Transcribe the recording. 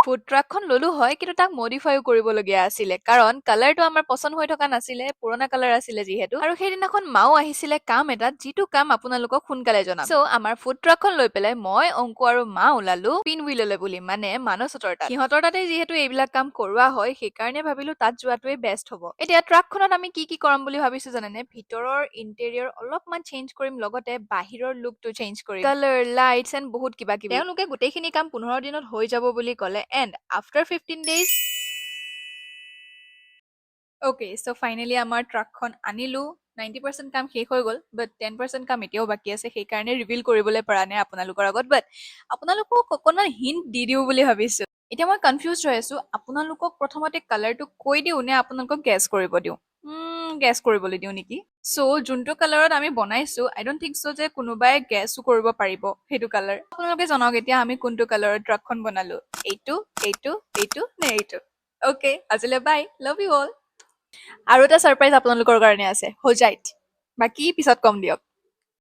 Food ট্ৰাকখন ললো হয়, কিন্তু তাক মডিফাইও কৰিবলগীয়া আছিলে, কাৰণ কালাৰটো আমাৰ পচন্দ হৈ থকা নাছিলে, পুৰণা কালাৰ আছিলে যিহেতু। আৰু সেইদিনাখন মাও আহিছিলে কাম এটাত, যিটো কাম আপোনালোকক সোনকালে জনাম। চ' আমাৰ ফুড ট্ৰাকখন লৈ পেলাই মই, অংকু আৰু মা ওলালো পিনহুইললৈ বুলি, মানে মানসহঁতৰ তাত। সিহঁতৰ তাতে যিহেতু এইবিলাক কাম কৰোৱা হয়, সেইকাৰণে ভাবিলো তাত যোৱাটোৱে বেষ্ট হ'ব। এতিয়া ট্ৰাকখনত আমি কি কি কৰাম বুলি ভাবিছো জানেনে? ভিতৰৰ ইণ্টেৰিয়ৰ অলপমান চেঞ্জ কৰিম, লগতে বাহিৰৰ লুকটো চেঞ্জ কৰিম, কালাৰ, লাইটছ এণ্ড বহুত কিবা কিবি। তেওঁলোকে গোটেইখিনি কাম 15 দিনত হৈ যাব বুলি ক'লে, and after 15 days okay, so' finally আমাৰ ট্ৰাকখন আনিলো। 90% কাম শেষ হৈ গ'ল, বাট 10% কাম এতিয়াও বাকী আছে, সেইকাৰণে ৰিভিল কৰিবলৈ পৰা নাই আপোনালোকৰ আগত। বাট আপোনালোকক অকণমান হিণ্ট দি দিওঁ বুলি ভাবিছো। এতিয়া মই কনফিউজ হৈ আছো, আপোনালোকক প্ৰথমতে কালাৰটো কৈ দিওঁ নে আপোনালোকক গেছ কৰিব দিওঁ? গেছ কৰিবলৈ দিওঁ নেকি? চ' যোনটো কালাৰত আমি বনাইছো, আই ডোন্ট থিংক চ' যে কোনোবাই গেছো কৰিব পাৰিব সেইটো কালাৰ। আপোনালোকে জনাওক এতিয়া আমি কোনটো কালাৰৰ ট্ৰাকখন বনালো। এইটো, এইটো, এইটো নে এইটো? অ'কে, আজিলৈ বাই, লাভ ইউ অল। আৰু এটা ছাৰপ্ৰাইজ আপোনালোকৰ কাৰণে আছে, হোজাইত। বাকী পিছত কম দিয়ক।